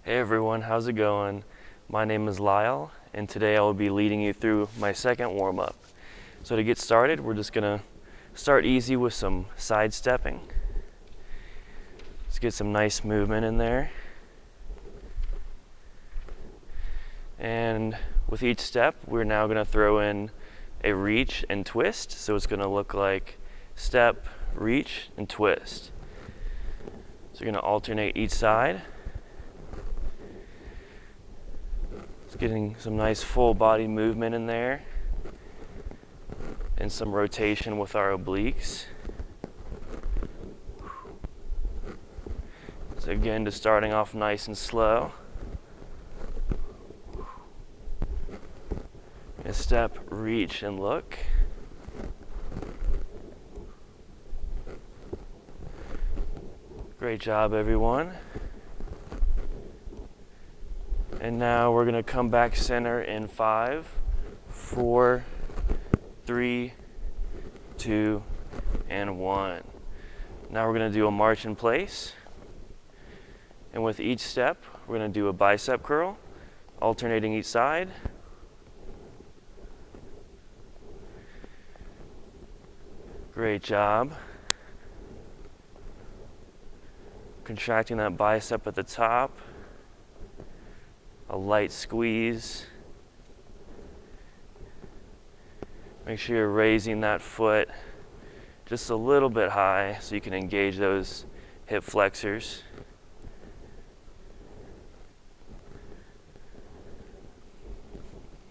Hey everyone, how's it going? My name is Lyle, and today I will be leading you through my second warm-up. So to get started, we're just gonna start easy with some side stepping. Let's get some nice movement in there. And with each step, we're now gonna throw in a reach and twist. So it's gonna look like step, reach, and twist. So you're gonna alternate each side. Getting some nice full body movement in there and some rotation with our obliques. So again, just starting off nice and slow. A step, reach, and look. Great job, everyone. And now we're gonna come back center in 5, 4, 3, 2, and 1. Now we're gonna do a march in place. And with each step, we're gonna do a bicep curl, alternating each side. Great job. Contracting that bicep at the top. A light squeeze. Make sure you're raising that foot just a little bit high so you can engage those hip flexors.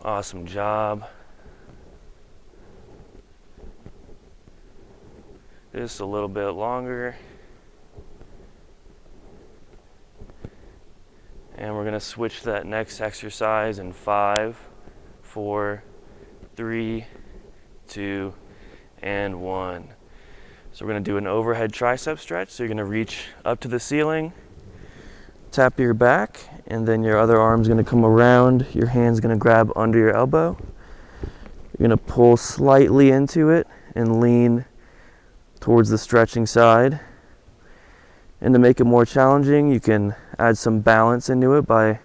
Awesome job. Just a little bit longer. And we're gonna switch to that next exercise in 5, 4, 3, 2, and 1. So we're gonna do an overhead tricep stretch. So you're gonna reach up to the ceiling, tap your back, and then your other arm's gonna come around. Your hand's gonna grab under your elbow. You're gonna pull slightly into it and lean towards the stretching side. And to make it more challenging, you can add some balance into it by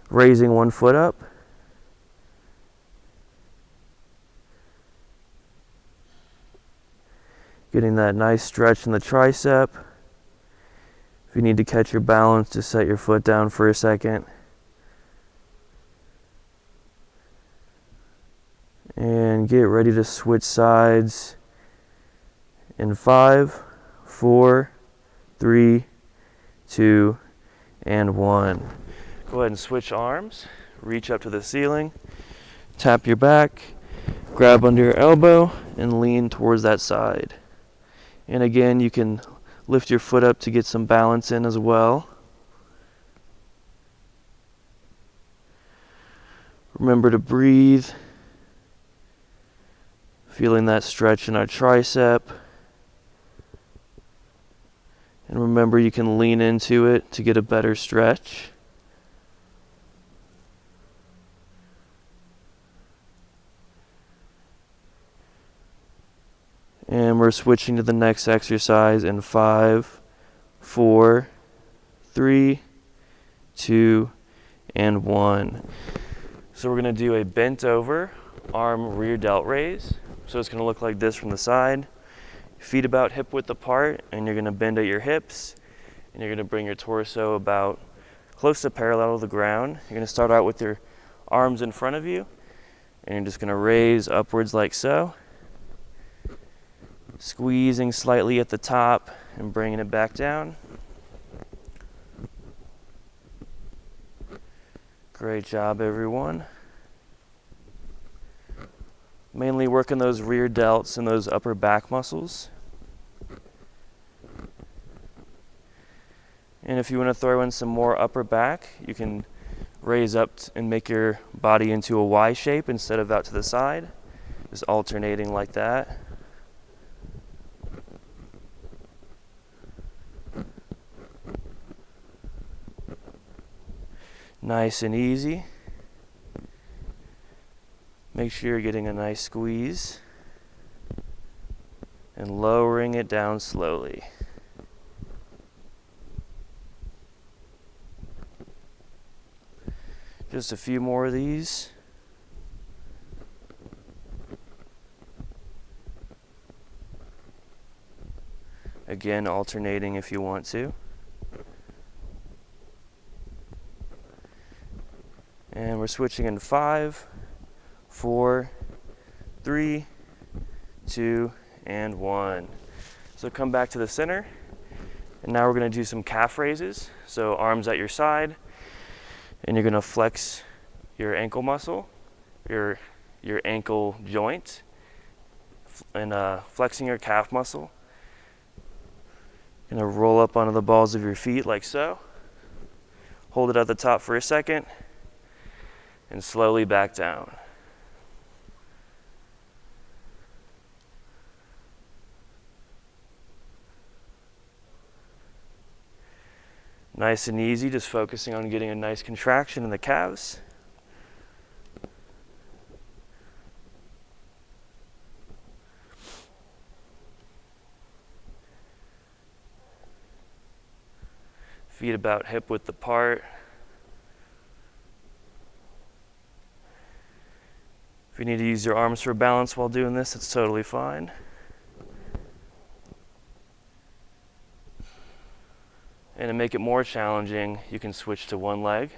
raising one foot up. Getting that nice stretch in the tricep. If you need to catch your balance, just set your foot down for a second. And get ready to switch sides in 5, 4, 3, 2, and 1. Go ahead and switch arms. Reach up to the ceiling. Tap your back. Grab under your elbow and lean towards that side. And again, you can lift your foot up to get some balance in as well. Remember to breathe. Feeling that stretch in our tricep. And remember, you can lean into it to get a better stretch. And we're switching to the next exercise in 5, 4, 3, 2, and 1. So we're gonna do a bent over arm rear delt raise. So it's gonna look like this from the side. Feet about hip width apart, and you're gonna bend at your hips, and you're gonna bring your torso about close to parallel to the ground. You're gonna start out with your arms in front of you, and you're just gonna raise upwards like so. Squeezing slightly at the top and bringing it back down. Great job, everyone. Mainly working those rear delts and those upper back muscles. And if you want to throw in some more upper back, you can raise up and make your body into a Y shape instead of out to the side. Just alternating like that. Nice and easy. Make sure you're getting a nice squeeze and lowering it down slowly. Just a few more of these. Again, alternating if you want to. And we're switching in 5, 4, 3, 2, and 1. So come back to the center. And now we're going to do some calf raises. So arms at your side. And you're going to flex your ankle muscle, your ankle joint, and flexing your calf muscle. You're going to roll up onto the balls of your feet like so. Hold it at the top for a second. And slowly back down. Nice and easy, just focusing on getting a nice contraction in the calves. Feet about hip width apart. If you need to use your arms for balance while doing this, it's totally fine. And to make it more challenging, you can switch to one leg.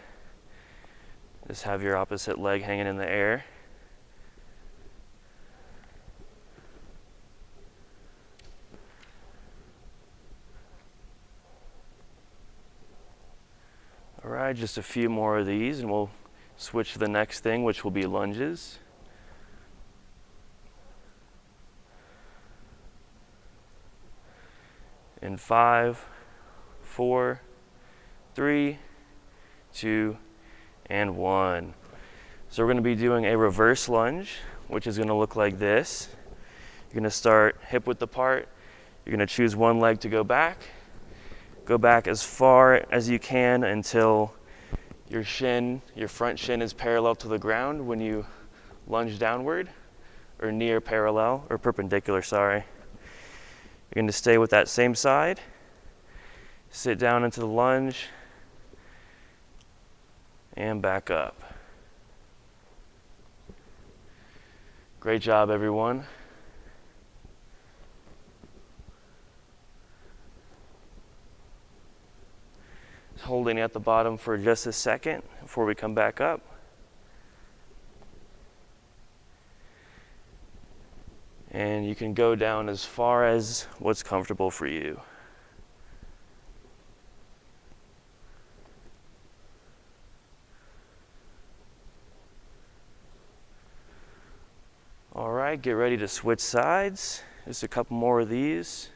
Just have your opposite leg hanging in the air. All right, just a few more of these and we'll switch to the next thing, which will be lunges. In 5, 4, 3, 2, and 1. So we're going to be doing a reverse lunge, which is going to look like this. You're going to start hip width apart. You're going to choose one leg to go back. Go back as far as you can until your front shin is parallel to the ground when you lunge downward, or near parallel, or perpendicular, sorry. You're going to stay with that same side. Sit down into the lunge and back up. Great job, everyone. Just holding at the bottom for just a second before we come back up. And you can go down as far as what's comfortable for you. All right, get ready to switch sides. Just a couple more of these.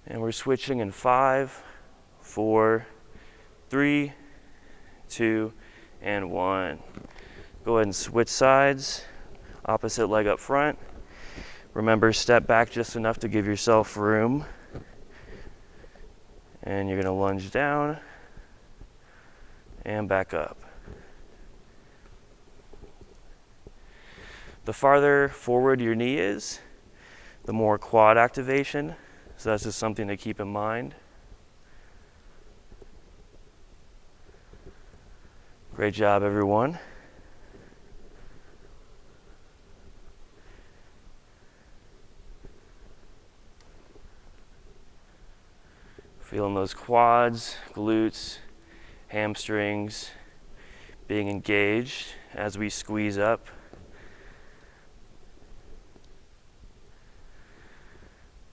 And we're switching in 5, 4, 3, 2, and 1. Go ahead and switch sides. Opposite leg up front. Remember, step back just enough to give yourself room. And you're going to lunge down and back up. The farther forward your knee is, the more quad activation. So that's just something to keep in mind. Great job, everyone. Feeling those quads, glutes, hamstrings being engaged as we squeeze up.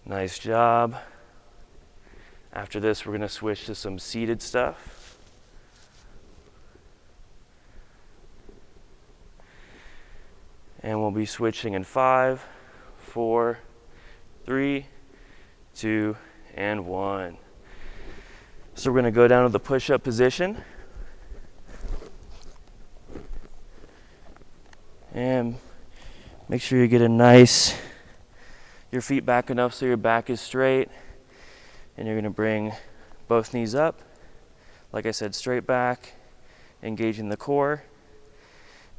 Nice job. After this, we're going to switch to some seated stuff. And we'll be switching in 5, 4, 3, 2, and 1. So we're going to go down to the push-up position. And make sure you get your feet back enough so your back is straight. And you're going to bring both knees up. Like I said, straight back, engaging the core.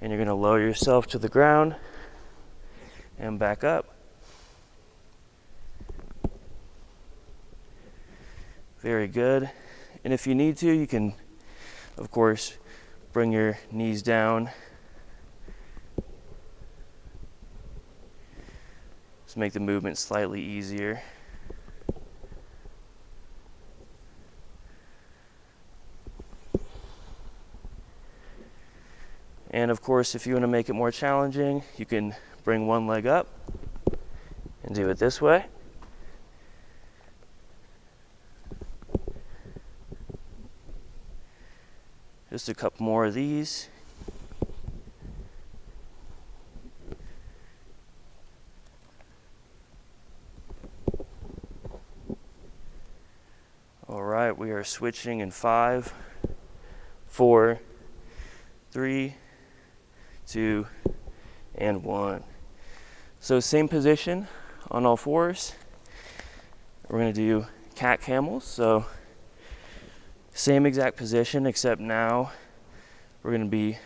And you're going to lower yourself to the ground and back up. Very good. And if you need to, you can, of course, bring your knees down. Just make the movement slightly easier. And of course, if you want to make it more challenging, you can bring one leg up and do it this way. Just a couple more of these. All right, we are switching in 5, 4, 3, 2, and 1. So same position on all fours. We're going to do cat camels. So same exact position, except now we're going to be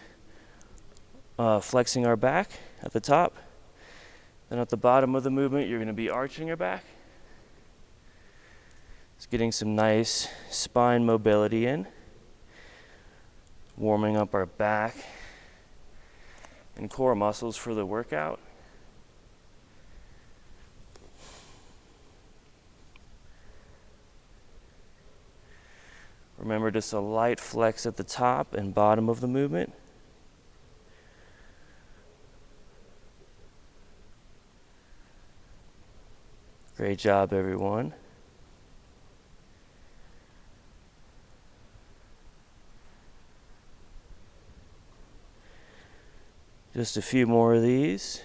flexing our back at the top. Then at the bottom of the movement, you're going to be arching your back. It's getting some nice spine mobility in, warming up our back and core muscles for the workout. Remember, just a light flex at the top and bottom of the movement. Great job, everyone. Just a few more of these.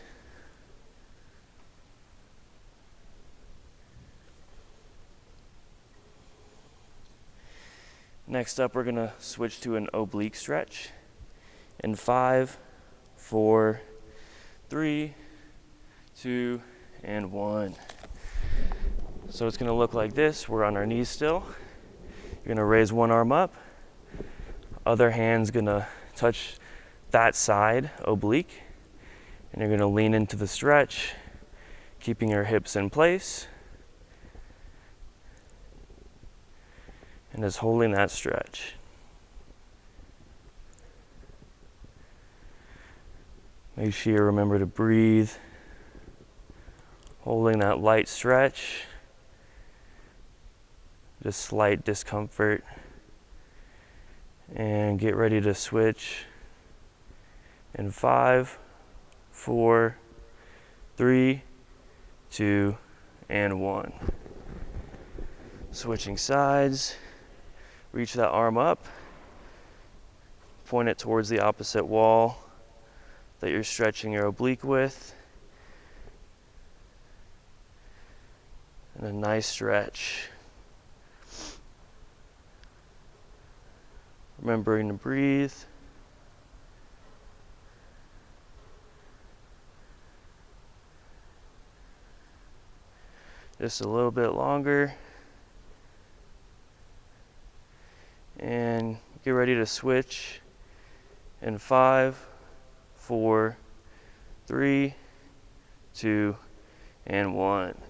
Next up, we're going to switch to an oblique stretch in 5, 4, 3, 2, and 1. So it's going to look like this. We're on our knees still. You're going to raise one arm up. Other hand's going to touch that side, oblique. And you're going to lean into the stretch, keeping your hips in place. And just holding that stretch. Make sure you remember to breathe. Holding that light stretch. Just slight discomfort. And get ready to switch in 5, 4, 3, 2, and 1. Switching sides. Reach that arm up, point it towards the opposite wall that you're stretching your oblique with, and a nice stretch. Remembering to breathe. Just a little bit longer. And get ready to switch in 5, 4, 3, 2, and 1.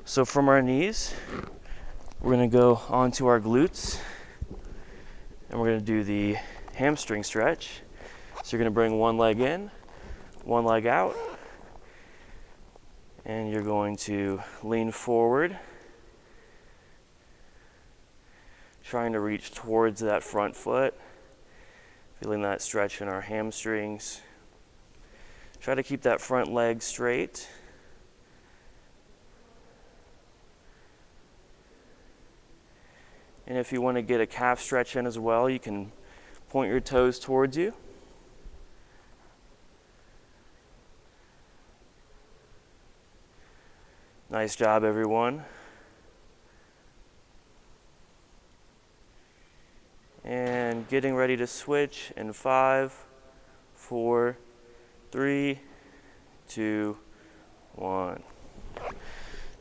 So from our knees, we're going to go onto our glutes, and we're going to do the hamstring stretch. So you're going to bring one leg in, one leg out, and you're going to lean forward, trying to reach towards that front foot, feeling that stretch in our hamstrings. Try to keep that front leg straight. And if you want to get a calf stretch in as well, you can point your toes towards you. Nice job, everyone. And getting ready to switch in 5, 4, 3, 2, 1.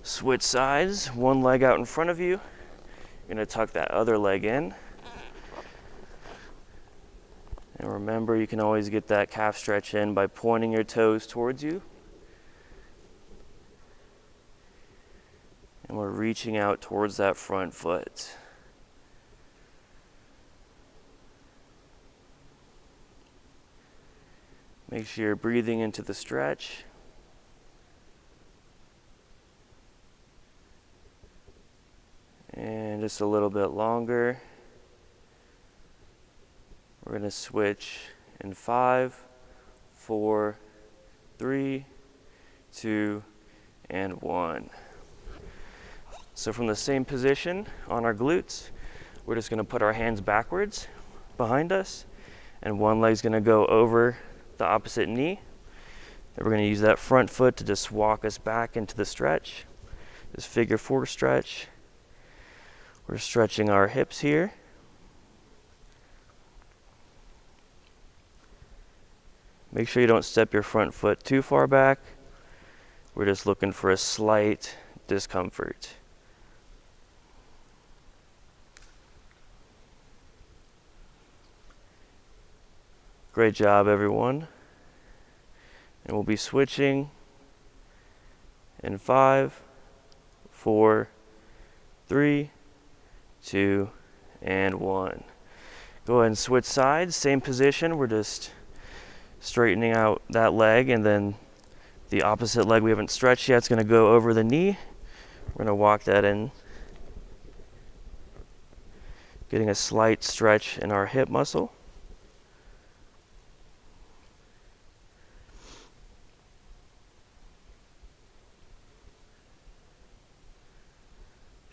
Switch sides, one leg out in front of you. You're going to tuck that other leg in. And remember, you can always get that calf stretch in by pointing your toes towards you. And we're reaching out towards that front foot. Make sure you're breathing into the stretch. And just a little bit longer. We're going to switch in 5, 4, 3, 2, and 1. So from the same position on our glutes, we're just going to put our hands backwards behind us, and one leg's going to go over the opposite knee. And we're going to use that front foot to just walk us back into the stretch. This figure 4 stretch. We're stretching our hips here. Make sure you don't step your front foot too far back. We're just looking for a slight discomfort. Great job, everyone. And we'll be switching in 5, 4, 3, 2, and 1. Go ahead and switch sides, same position. We're just straightening out that leg, and then the opposite leg we haven't stretched yet. It's going to go over the knee. We're going to walk that in, getting a slight stretch in our hip muscle.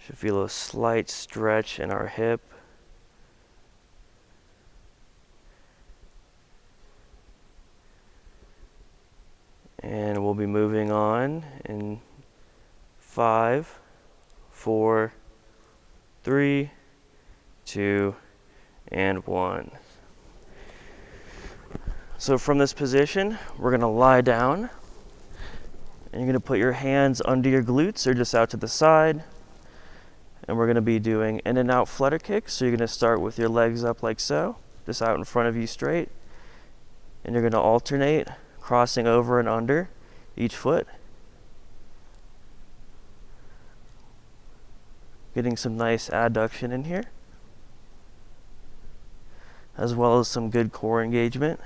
Should feel a slight stretch in our hip. And we'll be moving on in 5, 4, 3, 2, and 1. So from this position, we're going to lie down. And you're going to put your hands under your glutes or just out to the side. And we're going to be doing in and out flutter kicks. So you're going to start with your legs up like so, just out in front of you straight. And you're going to alternate, crossing over and under each foot. Getting some nice adduction in here, as well as some good core engagement.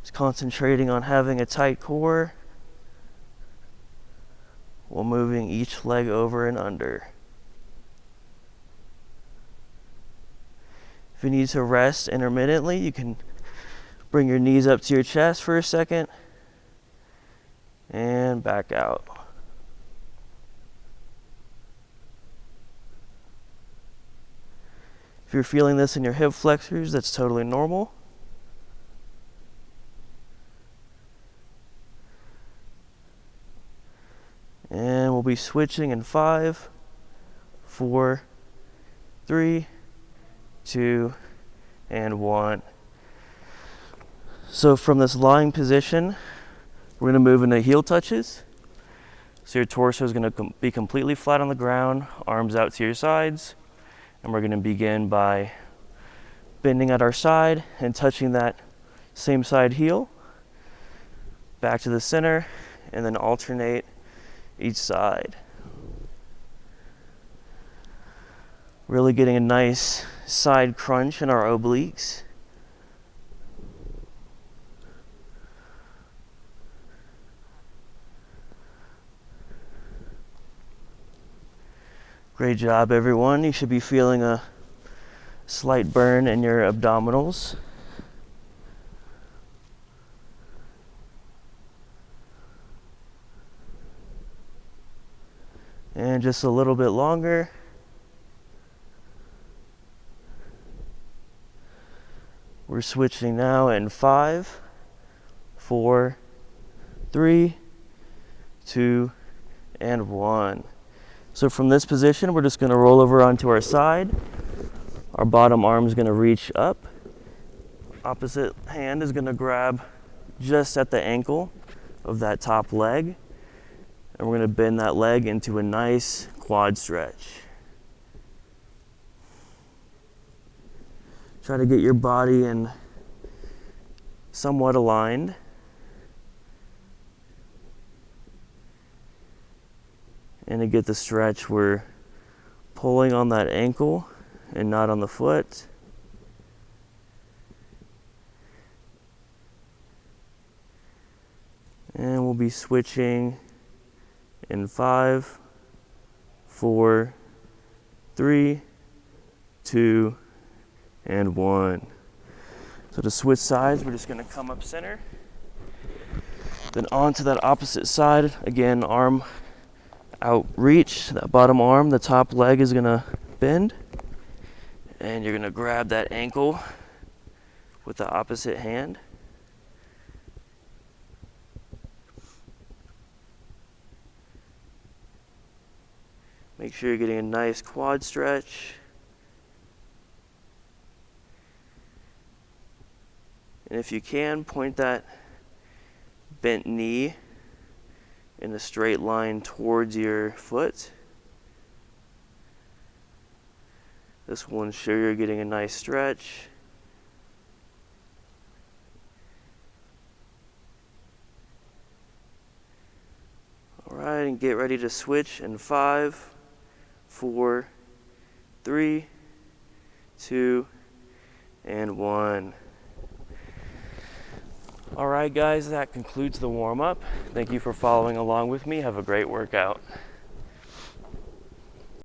Just concentrating on having a tight core while moving each leg over and under. If you need to rest intermittently, you can bring your knees up to your chest for a second and back out. If you're feeling this in your hip flexors, that's totally normal. And we'll be switching in 5, 4, 3, 2, and 1. So from this lying position, we're going to move into heel touches. So your torso is going to be completely flat on the ground, arms out to your sides. And we're going to begin by bending at our side and touching that same side heel. Back to the center, and then alternate each side. Really getting a nice side crunch in our obliques. Great job, everyone. You should be feeling a slight burn in your abdominals. And just a little bit longer. We're switching now in 5, 4, 3, 2, and 1. So from this position, we're just going to roll over onto our side. Our bottom arm is going to reach up. Opposite hand is going to grab just at the ankle of that top leg. And we're going to bend that leg into a nice quad stretch. Try to get your body in somewhat aligned. And to get the stretch, we're pulling on that ankle and not on the foot. And we'll be switching in 5, 4, 3, 2, and 1. So to switch sides, we're just going to come up center. Then onto that opposite side. Again, arm out reach, that bottom arm, the top leg is going to bend. And you're going to grab that ankle with the opposite hand. Make sure you're getting a nice quad stretch. And if you can, point that bent knee in a straight line towards your foot. This will ensure you're getting a nice stretch. All right, and get ready to switch in 5, 4, 3, 2, and 1. All right, guys, that concludes the warm-up. Thank you for following along with me. Have a great workout.